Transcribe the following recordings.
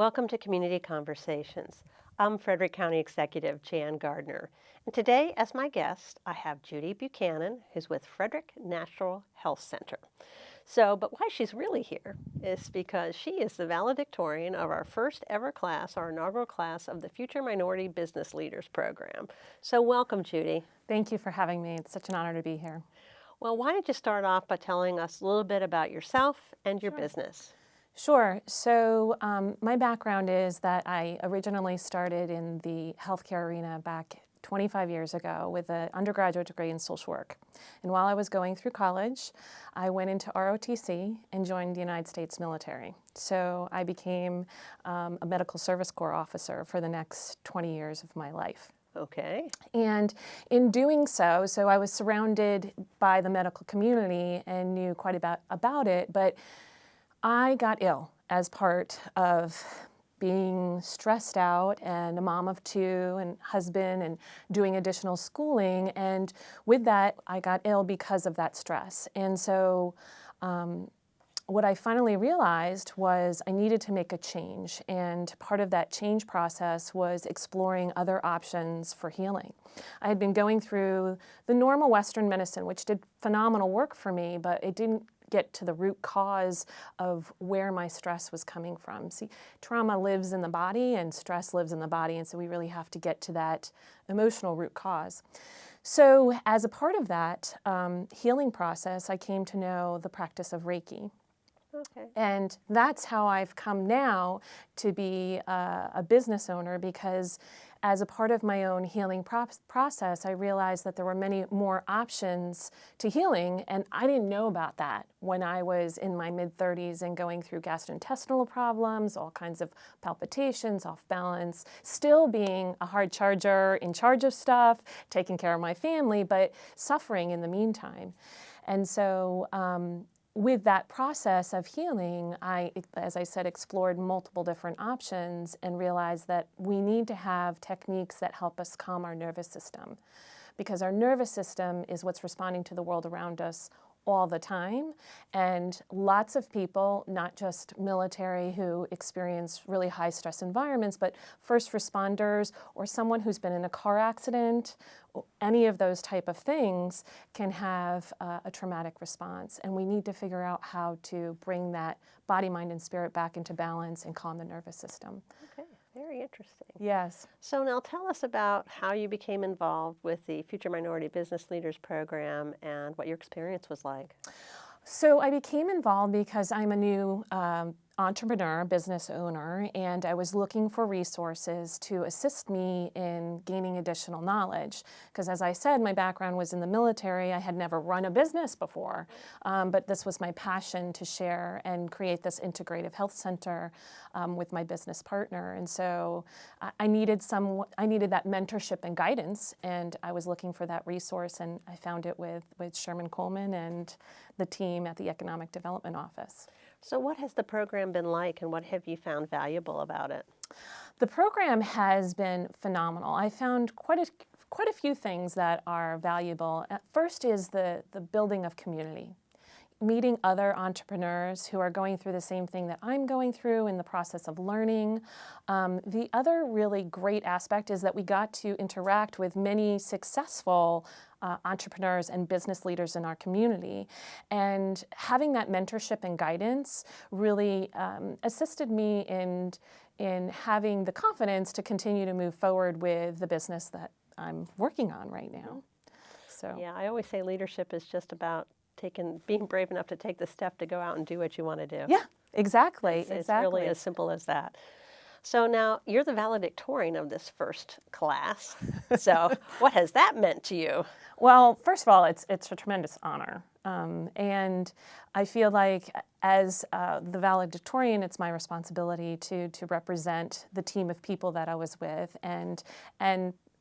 Welcome to Community Conversations. I'm Frederick County Executive Jan Gardner, and today as my guest I have Judy Buchanan, who's with Frederick Natural Health Center. But why she's really here is because she is the valedictorian of our first ever class, our inaugural class of the Future Minority Business Leaders Program. So welcome, Judy. Thank you for having me. It's such an honor to be here. Well, why don't you start off by telling us a little bit about yourself and your business? Sure. So my background is that I originally started in the healthcare arena back 25 years ago with an undergraduate degree in social work. And while I was going through college, I went into ROTC and joined the United States military. So I became a medical service corps officer for the next 20 years of my life. Okay. And in doing so, I was surrounded by the medical community and knew quite about it, but I got ill as part of being stressed out and a mom of two and husband and doing additional schooling. And with that, I got ill because of that stress. And so what I finally realized was I needed to make a change. And part of that change process was exploring other options for healing. I had been going through the normal Western medicine, which did phenomenal work for me, but it didn't get to the root cause of where my stress was coming from. See, trauma lives in the body and stress lives in the body, and so we really have to get to that emotional root cause. So as a part of that healing process, I came to know the practice of Reiki. Okay. And that's how I've come now to be a business owner, because as a part of my own healing process, I realized that there were many more options to healing, and I didn't know about that when I was in my mid-30s and going through gastrointestinal problems, all kinds of palpitations, off balance, still being a hard charger, in charge of stuff, taking care of my family, but suffering in the meantime. And so with that process of healing, I, as I said, explored multiple different options and realized that we need to have techniques that help us calm our nervous system, because our nervous system is what's responding to the world around us all the time. And lots of people, not just military who experience really high stress environments, but first responders or someone who's been in a car accident, any of those type of things can have a traumatic response. And we need to figure out how to bring that body, mind, and spirit back into balance and calm the nervous system. Okay. Very interesting. Yes. So now tell us about how you became involved with the Future Minority Business Leaders Program and what your experience was like. So I became involved because I'm a new entrepreneur, business owner, and I was looking for resources to assist me in gaining additional knowledge. Because as I said, my background was in the military. I had never run a business before, but this was my passion to share and create this integrative health center with my business partner. And so I needed that mentorship and guidance, and I was looking for that resource, and I found it with Sherman Coleman and the team at the Economic Development Office. So what has the program been like, and what have you found valuable about it? The program has been phenomenal. I found quite a few things that are valuable. First is the building of community. Meeting other entrepreneurs who are going through the same thing that I'm going through in the process of learning. The other really great aspect is that we got to interact with many successful entrepreneurs and business leaders in our community. And having that mentorship and guidance really assisted me in having the confidence to continue to move forward with the business that I'm working on right now. So yeah, I always say leadership is just about being brave enough to take the step to go out and do what you want to do. Yeah, exactly. It's really as simple as that. So now you're the valedictorian of this first class. So what has that meant to you? Well, first of all, it's a tremendous honor. And I feel like as the valedictorian, it's my responsibility to represent the team of people that I was with and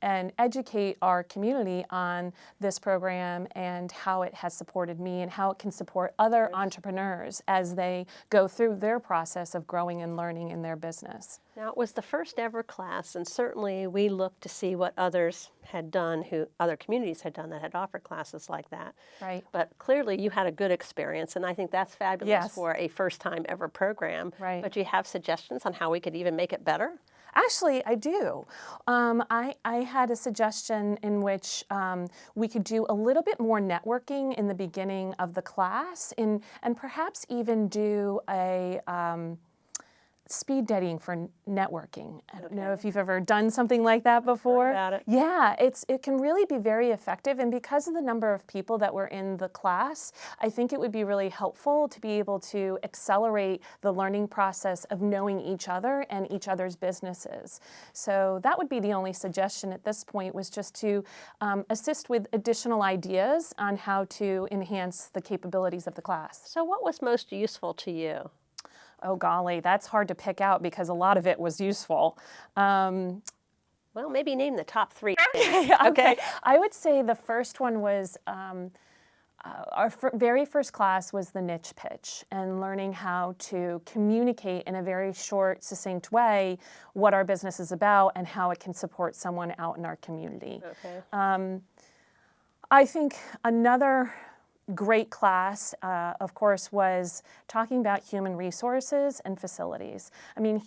and educate our community on this program and how it has supported me and how it can support other entrepreneurs as they go through their process of growing and learning in their business. Now, it was the first ever class, and certainly we looked to see what others had done, other communities had done that had offered classes like that. Right. But clearly you had a good experience, and I think that's fabulous Yes. for a first-time ever program. Right. But do you have suggestions on how we could even make it better? Actually, I do. I had a suggestion in which we could do a little bit more networking in the beginning of the class and perhaps even do a speed dating for networking. I don't know if you've ever done something like that before. Heard about it. Yeah, it can really be very effective, and because of the number of people that were in the class, I think it would be really helpful to be able to accelerate the learning process of knowing each other and each other's businesses. So that would be the only suggestion at this point, was just to assist with additional ideas on how to enhance the capabilities of the class. So what was most useful to you? Oh golly, that's hard to pick out because a lot of it was useful. Well, maybe name the top 3. Okay. I would say the first one was, our very first class was the niche pitch, and learning how to communicate in a very short, succinct way what our business is about and how it can support someone out in our community. Okay. I think another great class, of course, was talking about human resources and facilities. I mean,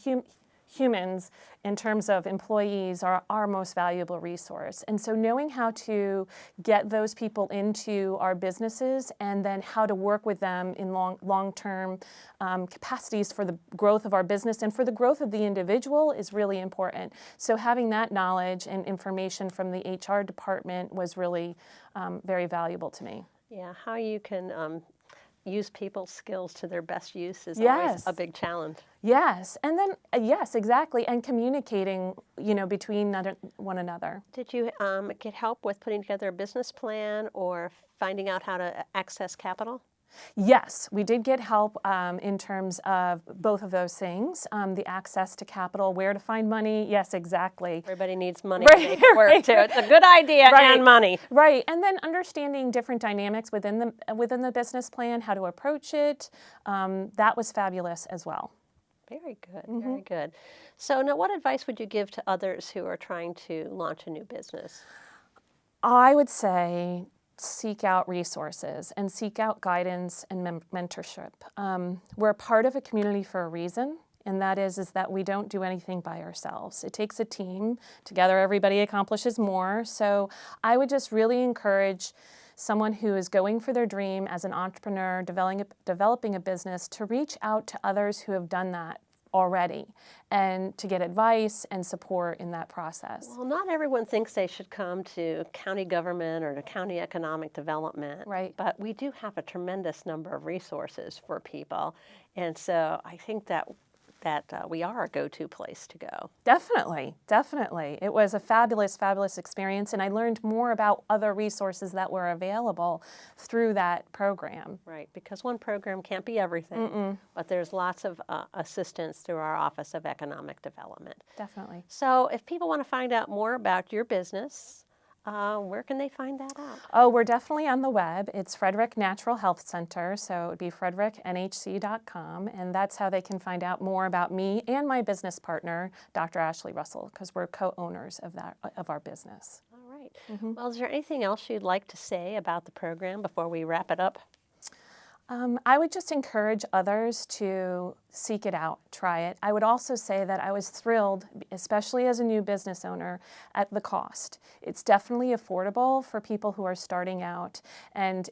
humans, in terms of employees, are our most valuable resource. And so knowing how to get those people into our businesses and then how to work with them in long-term capacities for the growth of our business and for the growth of the individual is really important. So having that knowledge and information from the HR department was really very valuable to me. Yeah, how you can use people's skills to their best use is always Yes. a big challenge. Yes, and then yes, exactly, and communicating, between one another. Did you get help with putting together a business plan or finding out how to access capital? Yes, we did get help in terms of both of those things, the access to capital, where to find money. Yes, exactly. Everybody needs money to make it work too. It's a good idea and money. Right, and then understanding different dynamics within the business plan, how to approach it. That was fabulous as well. Very good, very good. So now what advice would you give to others who are trying to launch a new business? I would say seek out resources and seek out guidance and mentorship. We're a part of a community for a reason, and that is that we don't do anything by ourselves. It takes a team. Together, everybody accomplishes more. So I would just really encourage someone who is going for their dream as an entrepreneur, developing a business, to reach out to others who have done that already and to get advice and support in that process. Well, not everyone thinks they should come to county government or to county economic development. Right. But we do have a tremendous number of resources for people. And so I think that we are a go-to place to go. Definitely, definitely. It was a fabulous, fabulous experience, and I learned more about other resources that were available through that program. Right, because one program can't be everything, but there's lots of assistance through our Office of Economic Development. Definitely. So if people want to find out more about your business, where can they find that out? Oh, we're definitely on the web. It's Frederick Natural Health Center, so it would be fredericknhc.com, and that's how they can find out more about me and my business partner, Dr. Ashley Russell, because we're co-owners of our business. All right. Well, is there anything else you'd like to say about the program before we wrap it up? I would just encourage others to seek it out, try it. I would also say that I was thrilled, especially as a new business owner, at the cost. It's definitely affordable for people who are starting out, and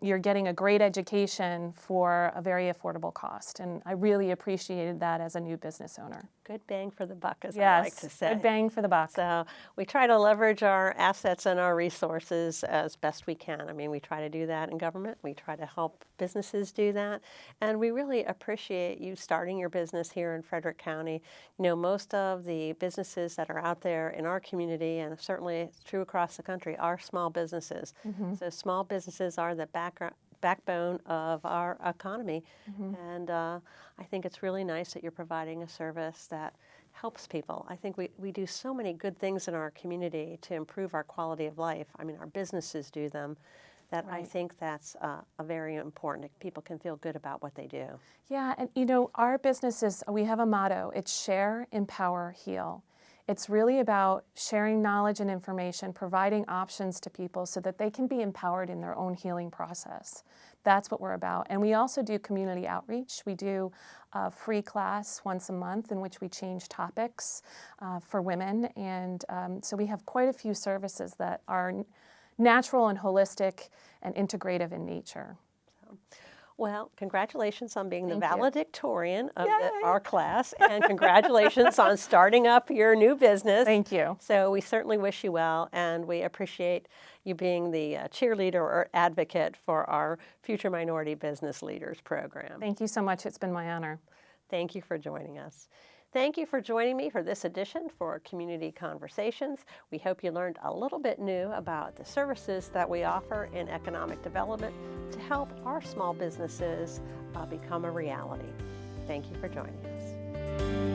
you're getting a great education for a very affordable cost, and I really appreciated that as a new business owner. Good bang for the buck, as I like to say. Good bang for the buck. So we try to leverage our assets and our resources as best we can. I mean, we try to do that in government. We try to help businesses do that. And we really appreciate you starting your business here in Frederick County. You know, most of the businesses that are out there in our community, and certainly it's true across the country, are small businesses. So small businesses are the backbone of our economy. And I think it's really nice that you're providing a service that helps people. I think we do so many good things in our community to improve our quality of life. I mean, our businesses do them, that I Right. think that's a very important. People can feel good about what they do. Yeah, and you know, our businesses, we have a motto, it's share, empower, heal. It's really about sharing knowledge and information, providing options to people so that they can be empowered in their own healing process. That's what we're about. And we also do community outreach. We do a free class once a month in which we change topics for women. And so we have quite a few services that are natural and holistic and integrative in nature. Well, congratulations on being the Thank you. valedictorian of Yay! our class, and congratulations on starting up your new business. Thank you. So we certainly wish you well, and we appreciate you being the cheerleader or advocate for our Future Minority Business Leaders program. Thank you so much. It's been my honor. Thank you for joining us. Thank you for joining me for this edition for Community Conversations. We hope you learned a little bit new about the services that we offer in economic development to help our small businesses become a reality. Thank you for joining us.